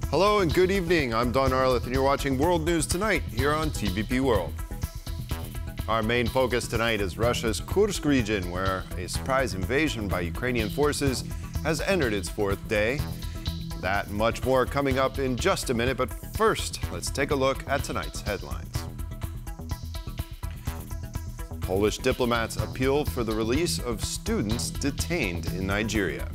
Hello and good evening. I'm Don Arleth and you're watching World News Tonight here on TVP World. Our main focus tonight is Russia's Kursk region, where a surprise invasion by Ukrainian forces has entered its fourth day. That and much more coming up in just a minute, but first, let's take a look at tonight's headlines. Polish diplomats appeal for the release of students detained in Nigeria.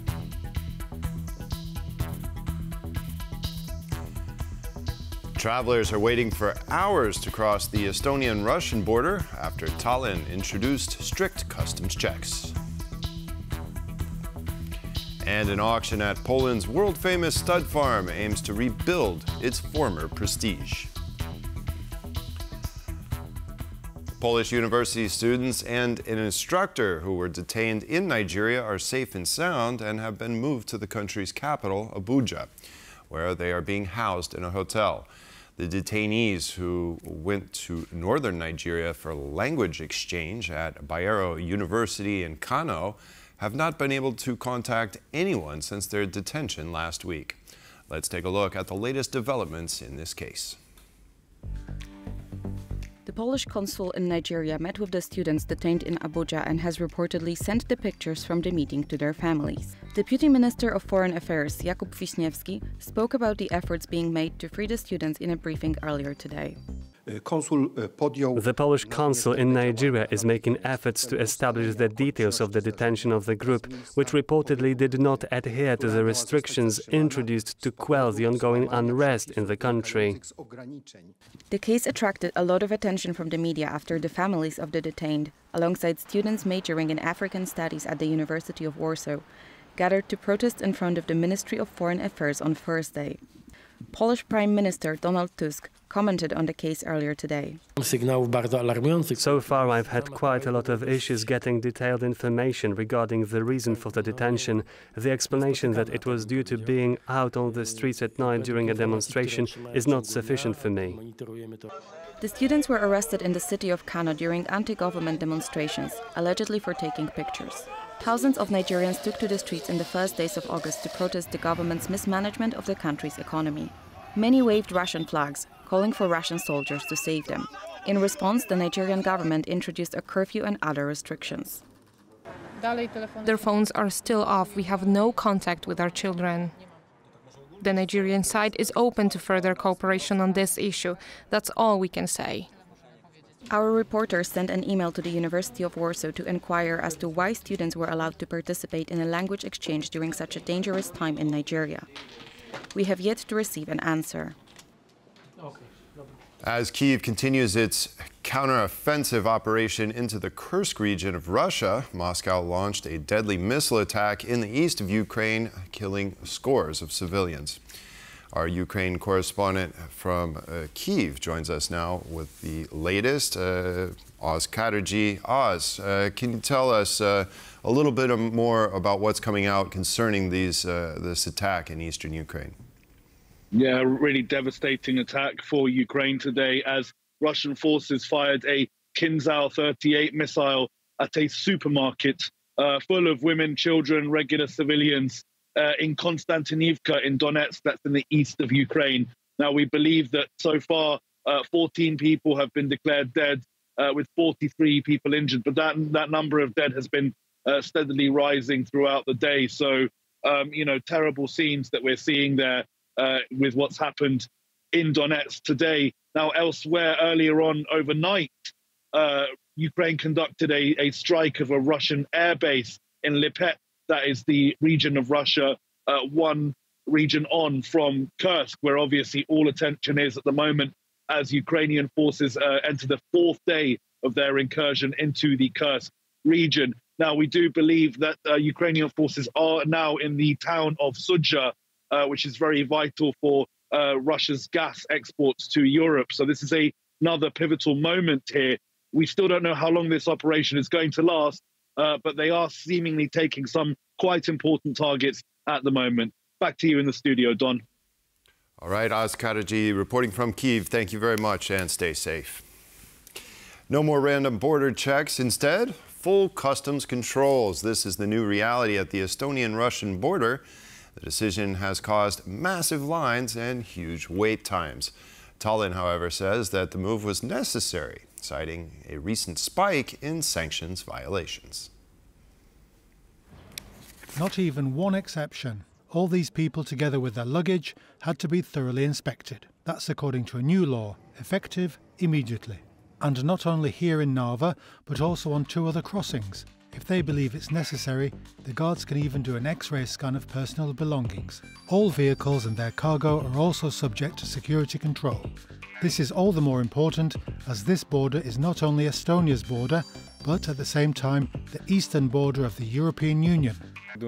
Travelers are waiting for hours to cross the Estonian-Russian border after Tallinn introduced strict customs checks. And an auction at Poland's world-famous stud farm aims to rebuild its former prestige. Polish university students and an instructor who were detained in Nigeria are safe and sound and have been moved to the country's capital, Abuja, where they are being housed in a hotel. The detainees, who went to northern Nigeria for language exchange at Bayero University in Kano, have not been able to contact anyone since their detention last week. Let's take a look at the latest developments in this case. The Polish consul in Nigeria met with the students detained in Abuja and has reportedly sent the pictures from the meeting to their families. Deputy Minister of Foreign Affairs Jakub Wiśniewski spoke about the efforts being made to free the students in a briefing earlier today. The Polish consul in Nigeria is making efforts to establish the details of the detention of the group, which reportedly did not adhere to the restrictions introduced to quell the ongoing unrest in the country. The case attracted a lot of attention from the media after the families of the detained, alongside students majoring in African studies at the University of Warsaw, gathered to protest in front of the Ministry of Foreign Affairs on Thursday. Polish Prime Minister Donald Tusk commented on the case earlier today. So far, I've had quite a lot of issues getting detailed information regarding the reason for the detention. The explanation that it was due to being out on the streets at night during a demonstration is not sufficient for me. The students were arrested in the city of Kano during anti-government demonstrations, allegedly for taking pictures. Thousands of Nigerians took to the streets in the first days of August to protest the government's mismanagement of the country's economy. Many waved Russian flags, calling for Russian soldiers to save them. In response, the Nigerian government introduced a curfew and other restrictions. Their phones are still off. We have no contact with our children. The Nigerian side is open to further cooperation on this issue. That's all we can say. Our reporters sent an email to the University of Warsaw to inquire as to why students were allowed to participate in a language exchange during such a dangerous time in Nigeria. We have yet to receive an answer. As Kyiv continues its counter-offensive operation into the Kursk region of Russia, Moscow launched a deadly missile attack in the east of Ukraine, killing scores of civilians. Our Ukraine correspondent from Kyiv joins us now with the latest. Oz Chatterjee. Oz, can you tell us a little bit more about what's coming out concerning this attack in eastern Ukraine? Yeah, a really devastating attack for Ukraine today as Russian forces fired a Kinzhal 38 missile at a supermarket full of women, children, regular civilians in Konstantinivka in Donetsk, that's in the east of Ukraine. Now, we believe that so far 14 people have been declared dead, with 43 people injured, but that number of dead has been steadily rising throughout the day. So, terrible scenes that we're seeing there with what's happened in Donetsk today. Now, elsewhere, earlier on overnight, Ukraine conducted a strike of a Russian airbase in Lipetsk. That is the region of Russia, one region on from Kursk, where obviously all attention is at the moment as Ukrainian forces enter the fourth day of their incursion into the Kursk region. Now, we do believe that Ukrainian forces are now in the town of Sudzha, which is very vital for Russia's gas exports to Europe. So this is another pivotal moment here. We still don't know how long this operation is going to last, but they are seemingly taking some quite important targets at the moment. Back to you in the studio, Don. All right, Oz Chatterjee reporting from Kyiv. Thank you very much and stay safe. No more random border checks. Instead, full customs controls. This is the new reality at the Estonian-Russian border. The decision has caused massive lines and huge wait times. Tallinn, however, says that the move was necessary, citing a recent spike in sanctions violations. Not even one exception. All these people, together with their luggage, had to be thoroughly inspected. That's according to a new law, effective immediately. And not only here in Narva, but also on 2 other crossings. If they believe it's necessary, the guards can even do an X-ray scan of personal belongings. All vehicles and their cargo are also subject to security control. This is all the more important as this border is not only Estonia's border, but at the same time the eastern border of the European Union.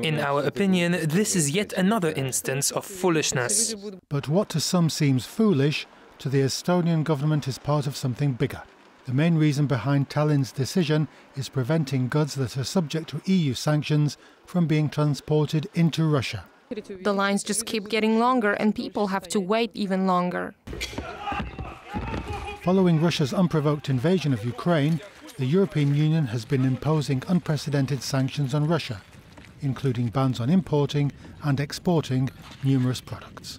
In our opinion, this is yet another instance of foolishness. But what to some seems foolish, to the Estonian government is part of something bigger. The main reason behind Tallinn's decision is preventing goods that are subject to EU sanctions from being transported into Russia. The lines just keep getting longer and people have to wait even longer. Following Russia's unprovoked invasion of Ukraine, the European Union has been imposing unprecedented sanctions on Russia, including bans on importing and exporting numerous products.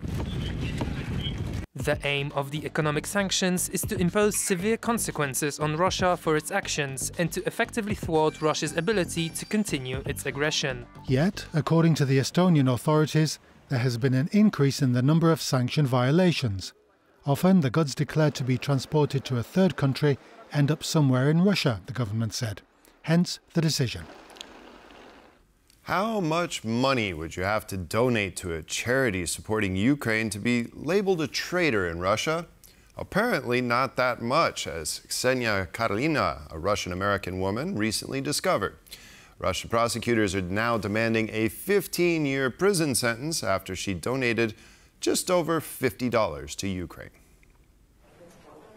The aim of the economic sanctions is to impose severe consequences on Russia for its actions and to effectively thwart Russia's ability to continue its aggression. Yet, according to the Estonian authorities, there has been an increase in the number of sanction violations. Often, the goods declared to be transported to a third country end up somewhere in Russia, the government said. Hence the decision. How much money would you have to donate to a charity supporting Ukraine to be labeled a traitor in Russia? Apparently not that much, as Ksenia Karelina, a Russian-American woman, recently discovered. Russian prosecutors are now demanding a 15-year prison sentence after she donated just over $50 to Ukraine.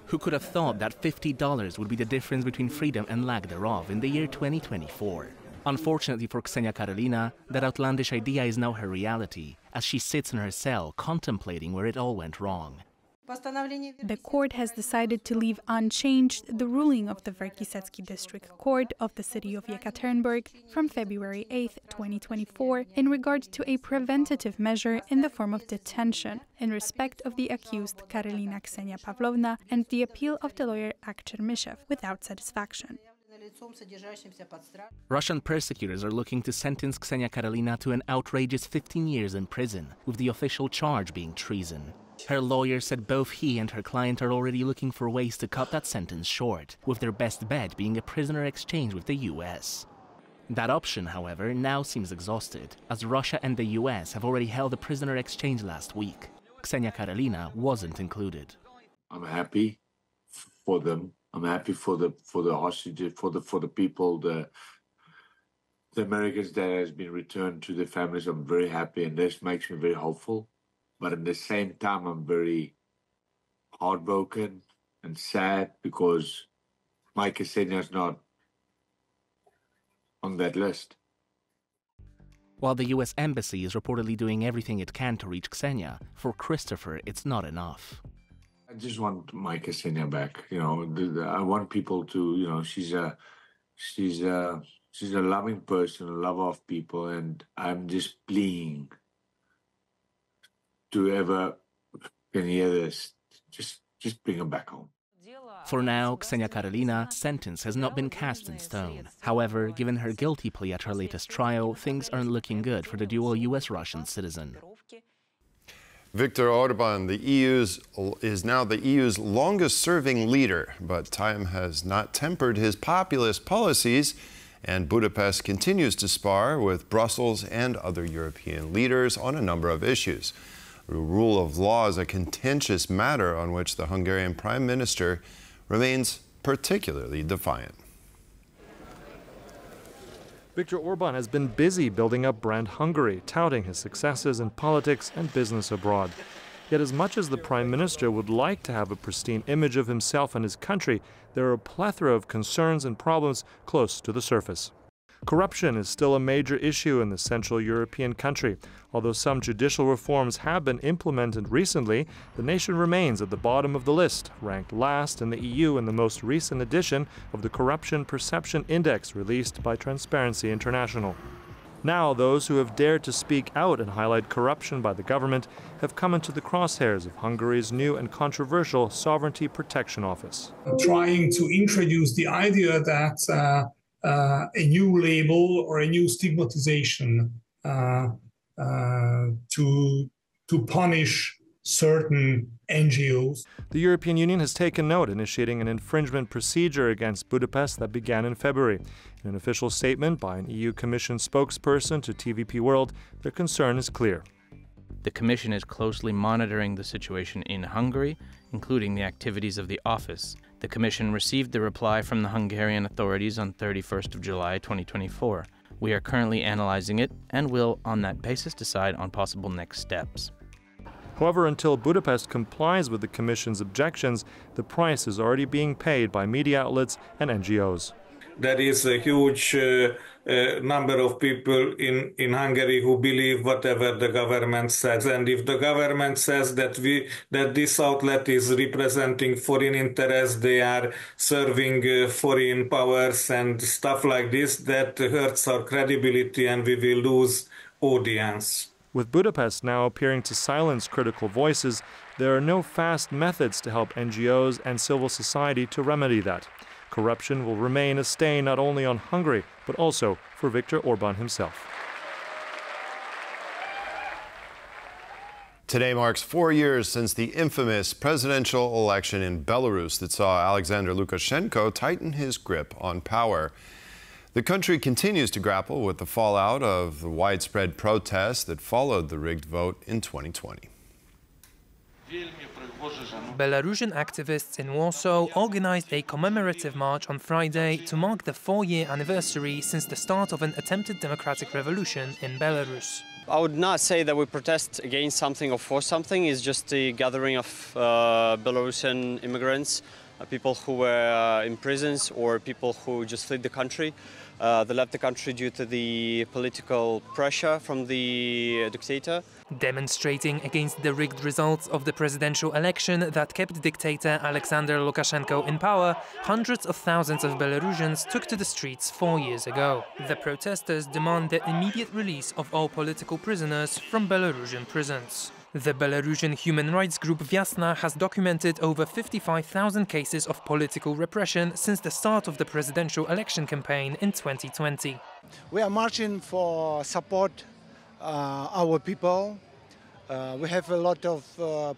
Who could have thought that $50 would be the difference between freedom and lack thereof in the year 2024? Unfortunately for Ksenia Karelina, that outlandish idea is now her reality, as she sits in her cell contemplating where it all went wrong. The court has decided to leave unchanged the ruling of the Verkhisetsky District Court of the city of Yekaterinburg from February 8, 2024, in regard to a preventative measure in the form of detention in respect of the accused Karelina Ksenia Pavlovna and the appeal of the lawyer Akhter Mishev without satisfaction. Russian persecutors are looking to sentence Ksenia Karelina to an outrageous 15 years in prison, with the official charge being treason. Her lawyer said both he and her client are already looking for ways to cut that sentence short, with their best bet being a prisoner exchange with the US. That option, however, now seems exhausted, as Russia and the US have already held a prisoner exchange last week. Ksenia Karelina wasn't included. I'm happy for them. I'm happy for the hostages, for the people, the Americans that has been returned to their families. I'm very happy, and this makes me very hopeful. But at the same time, I'm very heartbroken and sad because my Ksenia is not on that list. While the US Embassy is reportedly doing everything it can to reach Ksenia, for Christopher, it's not enough. I just want my Ksenia back. You know, I want people to, you know, she's a loving person, a lover of people, and I'm just pleading to whoever can hear this, just bring her back home. For now, Ksenia Karelina's sentence has not been cast in stone. However, given her guilty plea at her latest trial, things aren't looking good for the dual US-Russian citizen. Viktor Orban is now the EU's longest-serving leader, but time has not tempered his populist policies, and Budapest continues to spar with Brussels and other European leaders on a number of issues. The rule of law is a contentious matter on which the Hungarian Prime Minister remains particularly defiant. Viktor Orban has been busy building up brand Hungary, touting his successes in politics and business abroad. Yet as much as the Prime Minister would like to have a pristine image of himself and his country, there are a plethora of concerns and problems close to the surface. Corruption is still a major issue in the Central European country. Although some judicial reforms have been implemented recently, the nation remains at the bottom of the list, ranked last in the EU in the most recent edition of the Corruption Perception Index released by Transparency International. Now, those who have dared to speak out and highlight corruption by the government have come into the crosshairs of Hungary's new and controversial Sovereignty Protection Office. Trying to introduce the idea that a new label or a new stigmatization to punish certain NGOs. The European Union has taken note, initiating an infringement procedure against Budapest that began in February. In an official statement by an EU Commission spokesperson to TVP World, their concern is clear. The Commission is closely monitoring the situation in Hungary, including the activities of the office. The Commission received the reply from the Hungarian authorities on 31st of July 2024. We are currently analyzing it and will, on that basis, decide on possible next steps. However, until Budapest complies with the Commission's objections, the price is already being paid by media outlets and NGOs. There is a huge number of people in Hungary who believe whatever the government says, and if the government says that this outlet is representing foreign interests, they are serving foreign powers and stuff like this, that hurts our credibility and we will lose audience. With Budapest now appearing to silence critical voices, there are no fast methods to help NGOs and civil society to remedy that. Corruption will remain a stain not only on Hungary, but also for Viktor Orban himself. Today marks 4 years since the infamous presidential election in Belarus that saw Alexander Lukashenko tighten his grip on power. The country continues to grapple with the fallout of the widespread protests that followed the rigged vote in 2020. Belarusian activists in Warsaw organized a commemorative march on Friday to mark the 4-year anniversary since the start of an attempted democratic revolution in Belarus. I would not say that we protest against something or for something. It's just a gathering of Belarusian immigrants, people who were in prisons or people who just fled the country. They left the country due to the political pressure from the dictator. Demonstrating against the rigged results of the presidential election that kept dictator Alexander Lukashenko in power, hundreds of thousands of Belarusians took to the streets 4 years ago. The protesters demand the immediate release of all political prisoners from Belarusian prisons. The Belarusian human rights group Viasna has documented over 55,000 cases of political repression since the start of the presidential election campaign in 2020. We are marching for support our people. We have a lot of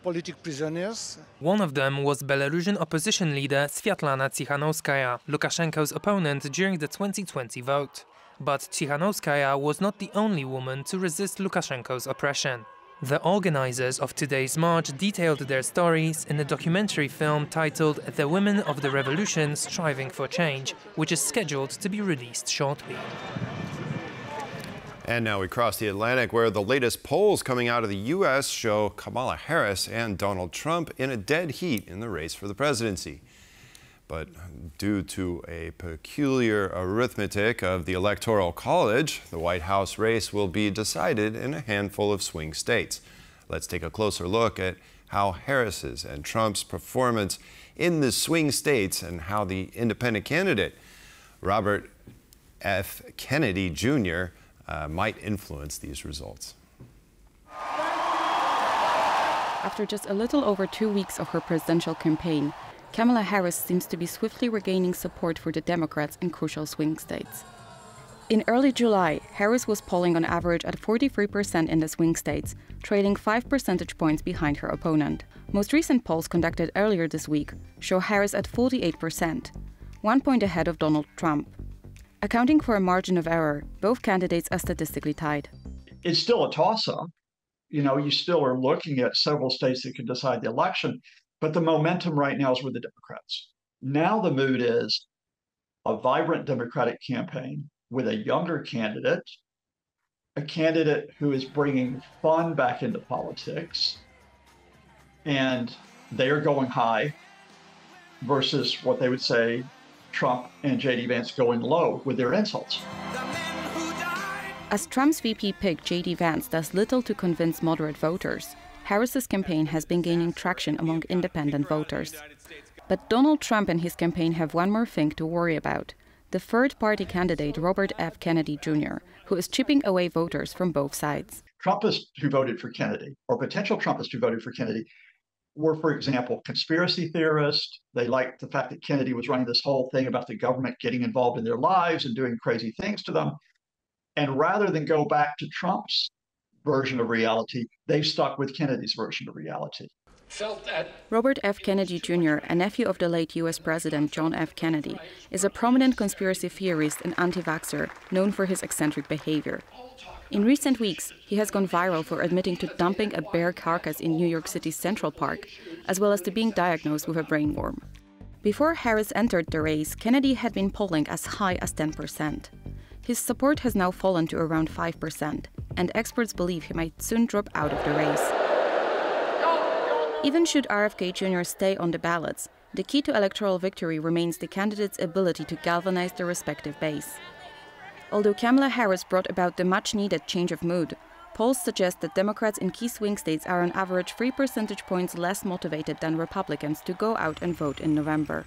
political prisoners. One of them was Belarusian opposition leader Sviatlana Tsikhanouskaya, Lukashenko's opponent during the 2020 vote. But Tsikhanouskaya was not the only woman to resist Lukashenko's oppression. The organizers of today's march detailed their stories in a documentary film titled The Women of the Revolution Striving for Change, which is scheduled to be released shortly. And now we cross the Atlantic, where the latest polls coming out of the U.S. show Kamala Harris and Donald Trump in a dead heat in the race for the presidency. But due to a peculiar arithmetic of the Electoral College, the White House race will be decided in a handful of swing states. Let's take a closer look at how Harris's and Trump's performance in the swing states and how the independent candidate, Robert F. Kennedy Jr., might influence these results. After just a little over 2 weeks of her presidential campaign, Kamala Harris seems to be swiftly regaining support for the Democrats in crucial swing states. In early July, Harris was polling on average at 43% in the swing states, trailing 5 percentage points behind her opponent. Most recent polls conducted earlier this week show Harris at 48%, 1 point ahead of Donald Trump. Accounting for a margin of error, both candidates are statistically tied. It's still a toss-up. You know, you still are looking at several states that could decide the election. But the momentum right now is with the Democrats. Now the mood is a vibrant Democratic campaign with a younger candidate, a candidate who is bringing fun back into politics, and they are going high versus what they would say Trump and J.D. Vance going low with their insults. As Trump's VP pick J.D. Vance does little to convince moderate voters, Harris's campaign has been gaining traction among independent voters. But Donald Trump and his campaign have one more thing to worry about: the third-party candidate Robert F. Kennedy Jr., who is chipping away voters from both sides. Trumpists who voted for Kennedy, or potential Trumpists who voted for Kennedy, were, for example, conspiracy theorists. They liked the fact that Kennedy was running this whole thing about the government getting involved in their lives and doing crazy things to them. And rather than go back to Trump's version of reality, they stuck with Kennedy's version of reality. Robert F. Kennedy Jr., a nephew of the late U.S. President John F. Kennedy, is a prominent conspiracy theorist and anti-vaxxer known for his eccentric behavior. In recent weeks, he has gone viral for admitting to dumping a bear carcass in New York City's Central Park, as well as to being diagnosed with a brain worm. Before Harris entered the race, Kennedy had been polling as high as 10%. His support has now fallen to around 5%, and experts believe he might soon drop out of the race. Even should RFK Jr. stay on the ballots, the key to electoral victory remains the candidate's ability to galvanize their respective base. Although Kamala Harris brought about the much-needed change of mood, polls suggest that Democrats in key swing states are on average 3 percentage points less motivated than Republicans to go out and vote in November.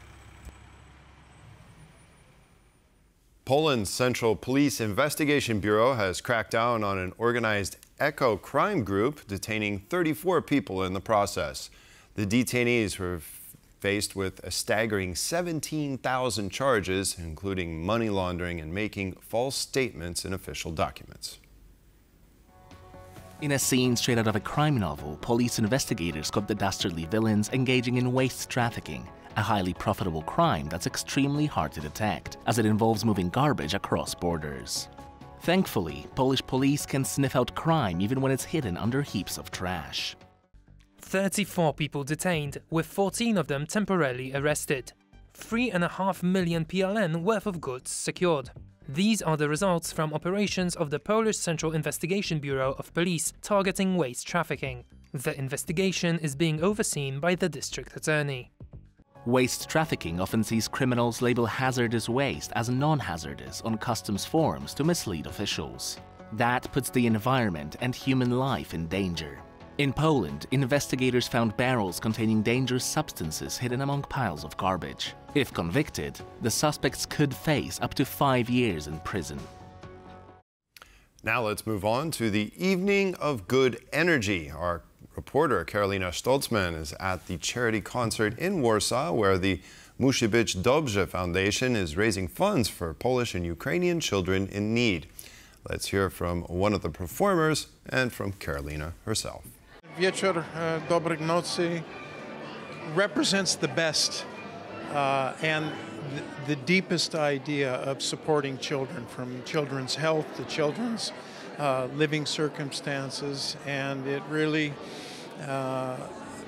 Poland's Central Police Investigation Bureau has cracked down on an organized eco-crime group, detaining 34 people in the process. The detainees were faced with a staggering 17,000 charges, including money laundering and making false statements in official documents. In a scene straight out of a crime novel, police investigators caught the dastardly villains engaging in waste trafficking, a highly profitable crime that's extremely hard to detect, as it involves moving garbage across borders. Thankfully, Polish police can sniff out crime even when it's hidden under heaps of trash. 34 people detained, with 14 of them temporarily arrested. 3.5 million PLN worth of goods secured. These are the results from operations of the Polish Central Investigation Bureau of Police targeting waste trafficking. The investigation is being overseen by the district attorney. Waste trafficking often sees criminals label hazardous waste as non-hazardous on customs forms to mislead officials. That puts the environment and human life in danger. In Poland, investigators found barrels containing dangerous substances hidden among piles of garbage. If convicted, the suspects could face up to 5 years in prison. Now let's move on to the Evening of Good Energy. Our reporter Karolina Stoltzman is at the charity concert in Warsaw, where the Musi Być Dobrze Foundation is raising funds for Polish and Ukrainian children in need. Let's hear from one of the performers and from Karolina herself. Wieczór Dobrych Nocy represents the best and the deepest idea of supporting children, from children's health to children's living circumstances, and it really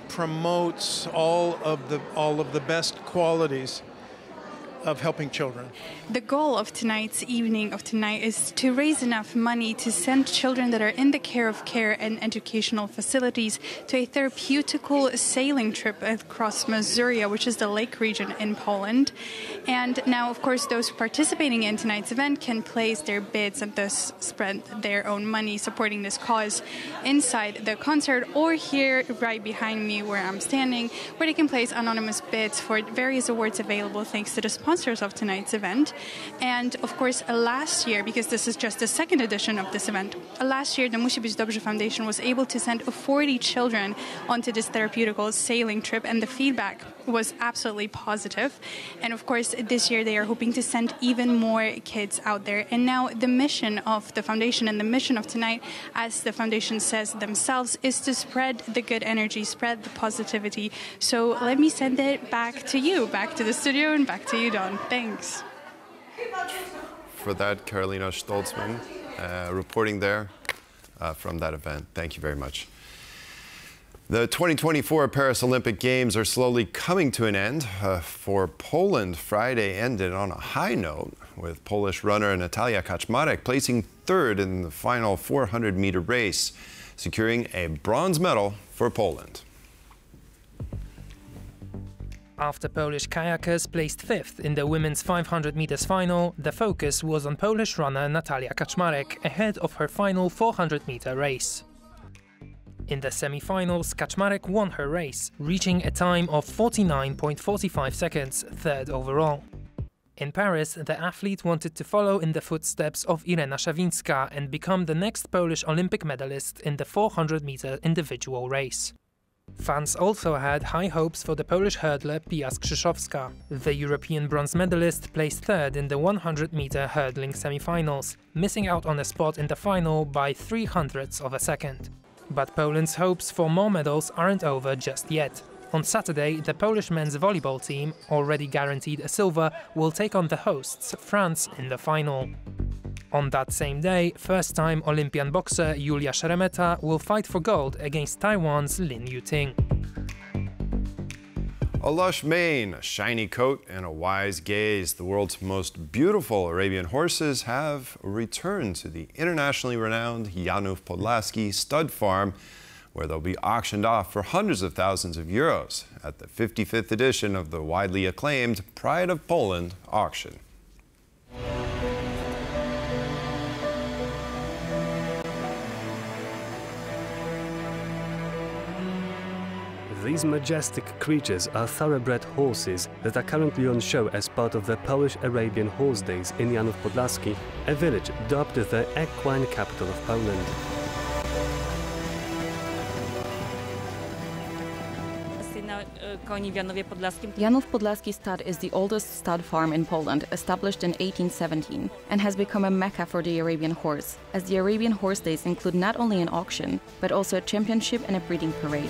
promotes all of the best qualities of helping children. The goal of tonight's evening is to raise enough money to send children that are in the care and educational facilities to a therapeutical sailing trip across Missouri, which is the lake region in Poland. And now, of course, those participating in tonight's event can place their bids and thus spread their own money supporting this cause inside the concert, or here right behind me where I'm standing, where they can place anonymous bids for various awards available thanks to the sponsors of tonight's event. And of course, last year, because this is just the second edition of this event, last year the Musi Być Dobrze Foundation was able to send 40 children onto this therapeutical sailing trip, and the feedback was absolutely positive. And of course, this year they are hoping to send even more kids out there. And now the mission of the foundation and the mission of tonight, as the foundation says themselves, is to spread the good energy, spread the positivity. So let me send it back to you, back to the studio, and back to you, Don. Thanks. For that, Karolina Stoltzman reporting there from that event. Thank you very much. The 2024 Paris Olympic Games are slowly coming to an end. For Poland, Friday ended on a high note, with Polish runner Natalia Kaczmarek placing third in the final 400-meter race, securing a bronze medal for Poland. After Polish kayakers placed fifth in the women's 500 meters final, the focus was on Polish runner Natalia Kaczmarek ahead of her final 400-meter race. In the semi-finals, Kaczmarek won her race, reaching a time of 49.45 seconds, third overall. In Paris, the athlete wanted to follow in the footsteps of Irena Szawinska and become the next Polish Olympic medalist in the 400-meter individual race. Fans also had high hopes for the Polish hurdler Pia Skrzyszowska. The European bronze medalist placed third in the 100-meter hurdling semi-finals, missing out on a spot in the final by 0.03 of a second. But Poland's hopes for more medals aren't over just yet. On Saturday, the Polish men's volleyball team, already guaranteed a silver, will take on the hosts, France, in the final. On that same day, first-time Olympian boxer Julia Szeremeta will fight for gold against Taiwan's Lin Yuting. A lush mane, a shiny coat, and a wise gaze, the world's most beautiful Arabian horses have returned to the internationally renowned Janów Podlaski stud farm, where they'll be auctioned off for hundreds of thousands of euros at the 55th edition of the widely acclaimed Pride of Poland auction. These majestic creatures are thoroughbred horses that are currently on show as part of the Polish Arabian Horse Days in Janów Podlaski, a village dubbed the equine capital of Poland. Janów Podlaski Stud is the oldest stud farm in Poland, established in 1817, and has become a mecca for the Arabian horse, as the Arabian Horse Days include not only an auction, but also a championship and a breeding parade.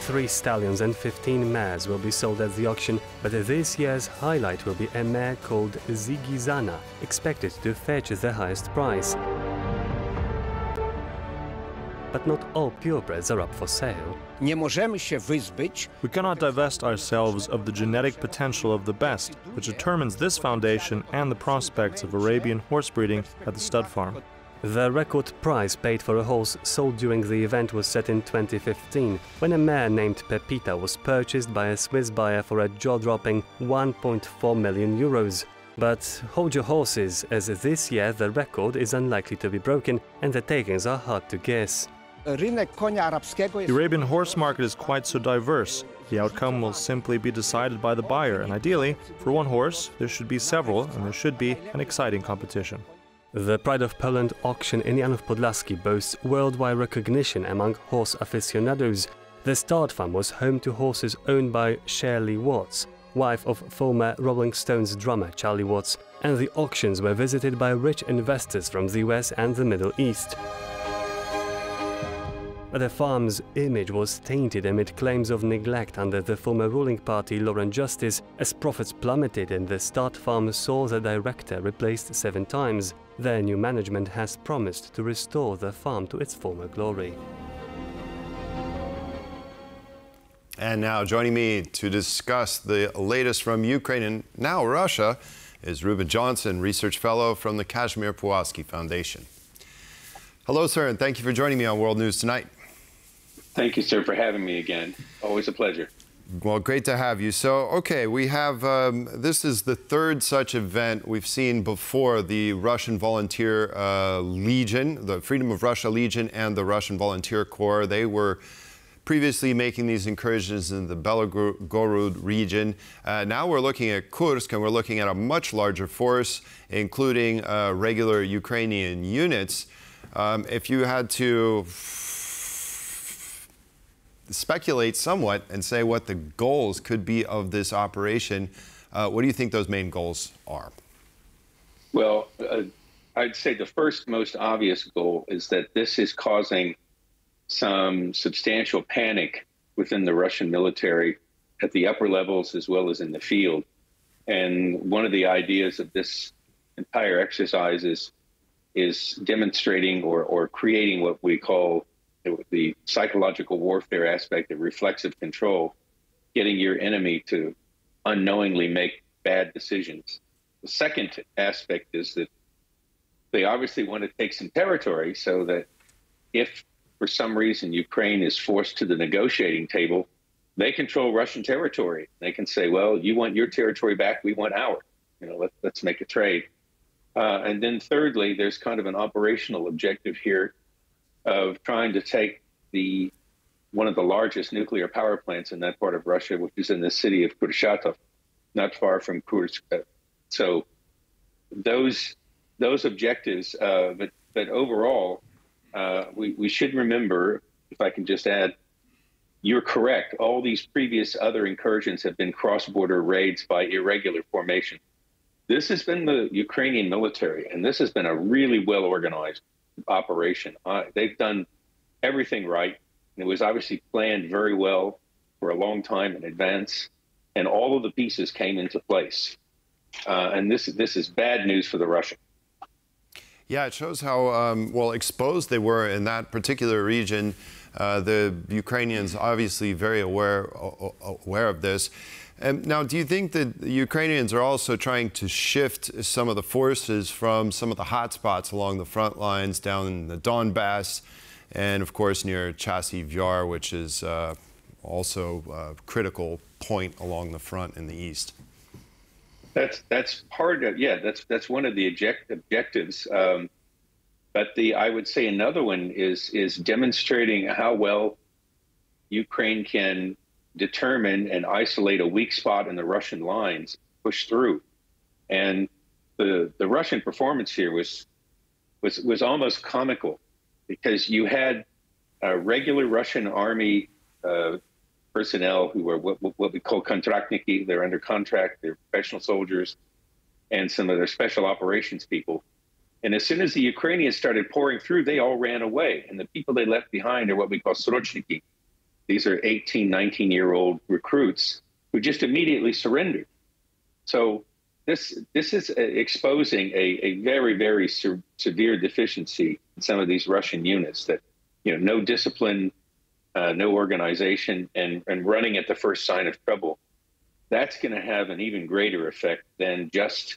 Three stallions and 15 mares will be sold at the auction, but this year's highlight will be a mare called Zigizana, expected to fetch the highest price. But not all purebreds are up for sale. We cannot divest ourselves of the genetic potential of the best, which determines this foundation and the prospects of Arabian horse breeding at the stud farm. The record price paid for a horse sold during the event was set in 2015, when a mare named Pepita was purchased by a Swiss buyer for a jaw-dropping 1.4 million euros. But hold your horses, as this year the record is unlikely to be broken and the takings are hard to guess. The Arabian horse market is quite so diverse. The outcome will simply be decided by the buyer, and ideally, for one horse, there should be several, and there should be an exciting competition. The Pride of Poland auction in Janów Podlaski boasts worldwide recognition among horse aficionados. The start farm was home to horses owned by Shirley Watts, wife of former Rolling Stones drummer Charlie Watts, and the auctions were visited by rich investors from the US and the Middle East. But the farm's image was tainted amid claims of neglect under the former ruling party Law and Justice, as profits plummeted and the start farm saw the director replaced 7 times. Their new management has promised to restore the farm to its former glory. And now joining me to discuss the latest from Ukraine and now Russia is Ruben Johnson, Research Fellow from the Kazimierz Puławski Foundation. Hello, sir, and thank you for joining me on World News Tonight. Thank you, sir, for having me again. Always a pleasure. Well, great to have you. So, okay, we have, this is the third such event we've seen before. The Russian Volunteer Legion, the Freedom of Russia Legion and the Russian Volunteer Corps, they were previously making these incursions in the Belgorod region. Now we're looking at Kursk, and we're looking at a much larger force, including regular Ukrainian units. If you had to speculate somewhat and say what the goals could be of this operation, what do you think those main goals are? Well, I'd say the first most obvious goal is that this is causing some substantial panic within the Russian military at the upper levels as well as in the field. And one of the ideas of this entire exercise is demonstrating or creating what we call the psychological warfare aspect of reflexive control, getting your enemy to unknowingly make bad decisions. The second aspect is that they obviously want to take some territory so that if for some reason Ukraine is forced to the negotiating table, they control Russian territory. They can say, well, you want your territory back, we want ours. You know, let's make a trade. And then thirdly, there's kind of an operational objective here of trying to take the one of the largest nuclear power plants in that part of Russia, which is in the city of Kurchatov, not far from Kursk. So those objectives, but overall, we should remember, if I can just add, you're correct. All these previous other incursions have been cross-border raids by irregular formation. This has been the Ukrainian military, and this has been a really well-organized operation. They've done everything right. And it was obviously planned very well for a long time in advance, and all of the pieces came into place. And this is bad news for the Russians. Yeah, it shows how well exposed they were in that particular region. The Ukrainians obviously very aware of this. Now, do you think that the Ukrainians are also trying to shift some of the forces from some of the hot spots along the front lines down in the Donbass and, of course, near Chasiv Yar, which is also a critical point along the front in the east? That's part of, yeah, that's one of the objectives. But I would say another one is demonstrating how well Ukraine can determine and isolate a weak spot in the Russian lines, push through. And the Russian performance here was almost comical, because you had regular Russian army personnel who were what we call kontraktniki. They're under contract, they're professional soldiers, and some of their special operations people. And as soon as the Ukrainians started pouring through, they all ran away. And the people they left behind are what we call srochniki. These are 18, 19-year-old recruits who just immediately surrendered. So this is exposing a very, very severe deficiency in some of these Russian units, that, no discipline, no organization, and running at the first sign of trouble. That's going to have an even greater effect than just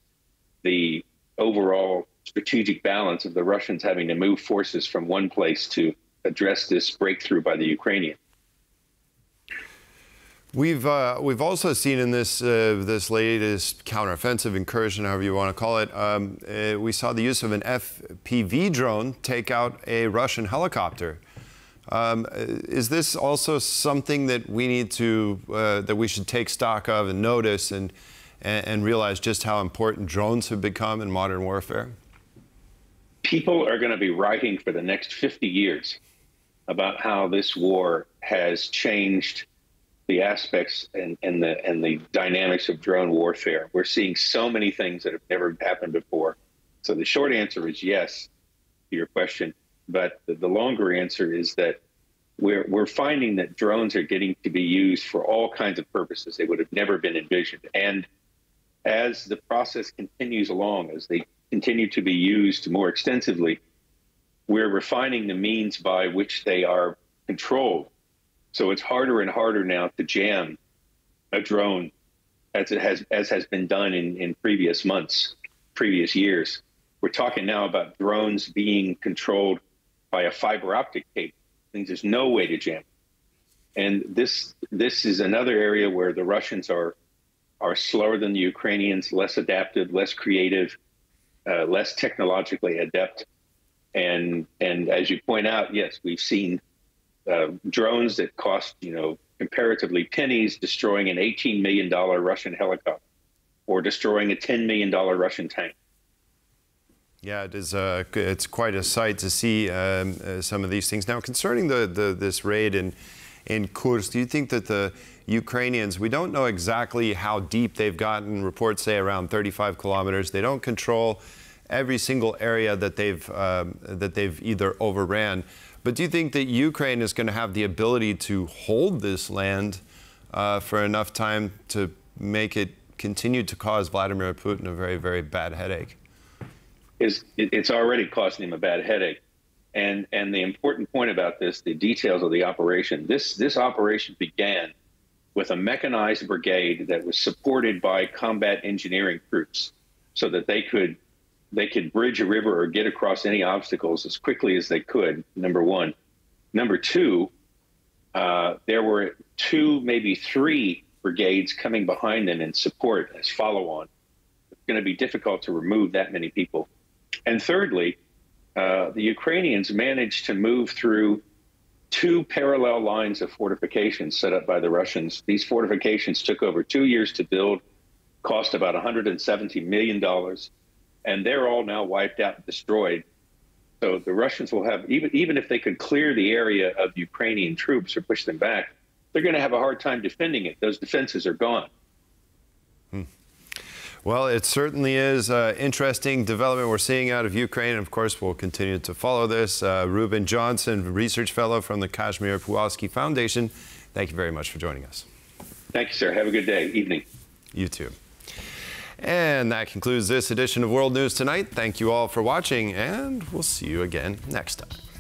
the overall strategic balance of the Russians having to move forces from one place to address this breakthrough by the Ukrainians. We've also seen in this latest counteroffensive incursion, however you want to call it, we saw the use of an FPV drone take out a Russian helicopter. Is this also something that we need to that we should take stock of and notice and realize just how important drones have become in modern warfare? People are going to be writing for the next 50 years about how this war has changed the aspects and the dynamics of drone warfare. We're seeing so many things that have never happened before. So the short answer is yes to your question, but the longer answer is that we're finding that drones are getting to be used for all kinds of purposes they would have never been envisioned. And as the process continues along, as they continue to be used more extensively, we're refining the means by which they are controlled. So it's harder and harder now to jam a drone as has been done in previous months, previous years. We're talking now about drones being controlled by a fiber optic cable. Means there's no way to jam. And this is another area where the Russians are slower than the Ukrainians, less adaptive, less creative, less technologically adept. And as you point out, yes, we've seen drones that cost, comparatively pennies, destroying an $18 million Russian helicopter or destroying a $10 million Russian tank. Yeah, it is. It's quite a sight to see some of these things. Now, concerning this raid in Kursk, do you think that the Ukrainians, we don't know exactly how deep they've gotten. Reports say around 35 kilometers. They don't control every single area that they've either overran. But do you think that Ukraine is going to have the ability to hold this land for enough time to make it continue to cause Vladimir Putin a very, very bad headache? It's already causing him a bad headache. And the important point about this, the details of the operation, this operation began with a mechanized brigade that was supported by combat engineering troops so that they could bridge a river or get across any obstacles as quickly as they could, number one. Number two, there were 2, maybe 3 brigades coming behind them in support as follow-on. It's going to be difficult to remove that many people. And thirdly, the Ukrainians managed to move through 2 parallel lines of fortifications set up by the Russians. These fortifications took over 2 years to build, cost about $170 million, and they're all now wiped out and destroyed. So the Russians will have, even if they could clear the area of Ukrainian troops or push them back, they're going to have a hard time defending it. Those defenses are gone. Well, it certainly is an interesting development we're seeing out of Ukraine. And of course, we'll continue to follow this. Reuben Johnson, research fellow from the Kazimierz Puławski Foundation, thank you very much for joining us. Thank you, sir. Have a good day. Evening. You too. And that concludes this edition of World News Tonight. Thank you all for watching, and we'll see you again next time.